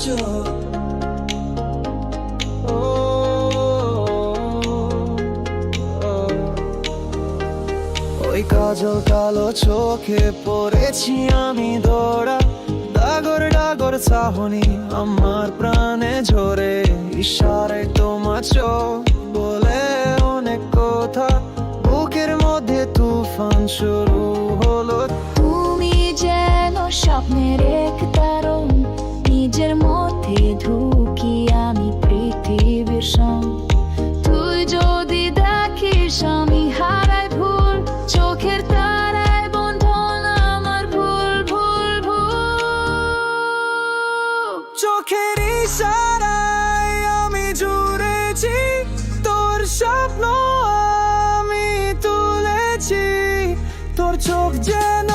চোখ। ও, ও, ওই কাজল কালো চোখে পড়েছি আমি ধরা, ডাগর ডাগর চাহনি আমার প্রাণে ঝরে, ইশারায় তোমার চোখ বলে অনেক কথা, বুকের মধ্যে তুফান শুরু হলো। তুমি যেন স্বপ্নের এক তারণ, নিজের মধ্যে ঢুকি আমি পৃথিবীর সঙ্গ। তুই যদি দেখিস আমি হারাই ভুল, চোখের তারায় বন্ধন আমার ভুল ভুল ভুল। চোখের ইশারায় আমি জুড়েছি, তোর স্বপ্ন আমি তুলেছি, তোর চোখ যেন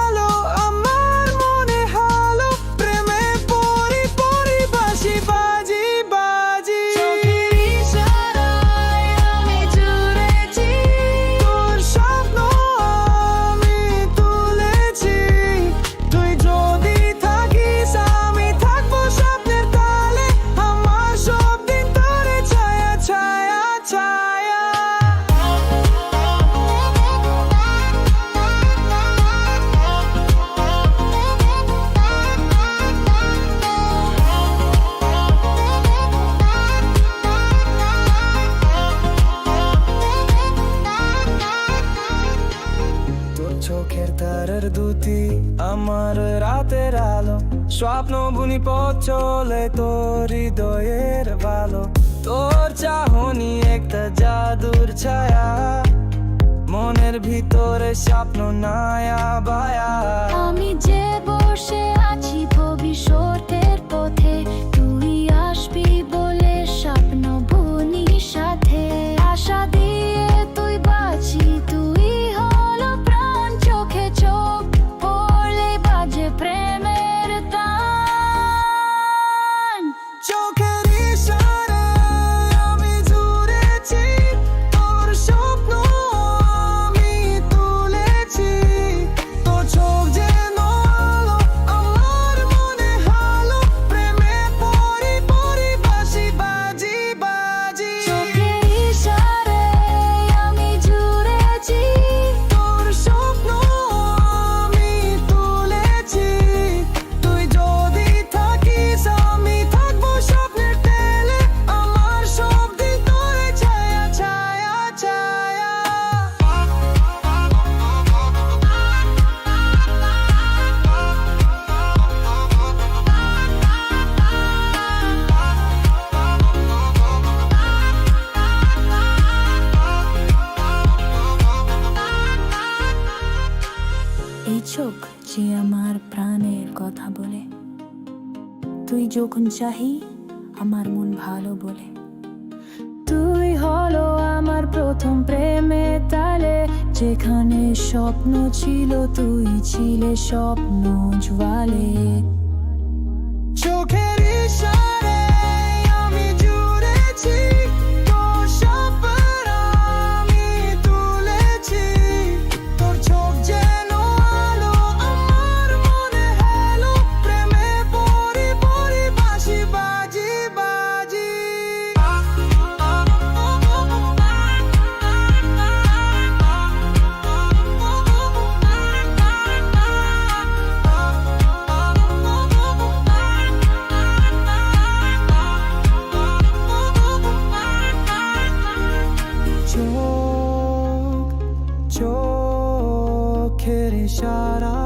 আলো আমার মনে হালো, প্রেমে পরি পরি বাঁশি বাজি বাজি। চোখের ইশারায় আমি জুড়েছি, তোর স্বপ্ন আমি তুলেছি, তুই যদি থাকিস আমি থাকবো স্বপ্নের তালে, আমার সব দিন তোরে ছায়া ছায়া ছায়া। তোর চোখের তারার দুটি আমার রাতের আলো, স্বপ্ন বুনি পথ চলে তোর হৃদয়ের ভালো, তোর চাহনি একটা জাদুর ছায়া, মনের ভিতরে স্বপ্ন নায়া বায়া। আমি যে বসে আছি ভবিষ্যতের পথে, তুই আসবি বলে স্বপ্ন বুনি সাথে, আশা দিয়ে তুই বাঁচি, তুই হলো প্রাণ, চোখে চোখ পড়লে বাজে প্রেমের তান। চোখের ইশারায় আমি জুড়েছি, তোর স্বপ্ন আমি তুলেছি, তোর চোখ যেন আলো আমার মনে হালো, প্রেমে পরি পরি বাঁশি বাজি বাজি। চোখের ইশারায় আমি জুড়েছি, তোর স্বপ্ন আমি তুলেছি, তুই যদি থাকিস আমি থাকবো স্বপ্নের টেলে, আমার সব দিন তোরে ছায়া ছায়া ছায়া। এই চোখ যে আমার প্রাণের কথা বলে, তুই যখন চাহি আমার মন ভালো বলে, তুই হলো আমার প্রথম প্রেমে তালে, যেখানে স্বপ্ন ছিল তুই ছিলে স্বপ্ন জোয়ালে। চোখের ইশারায় আমি জুড়েছি, তোর স্বপ্ন আমি তুলেছি, তোর চোখ যেন আলো আমার মনে হালো, প্রেমে পরি পরি বাঁশি বাজি বাজি। চোখ চোখের ইশারা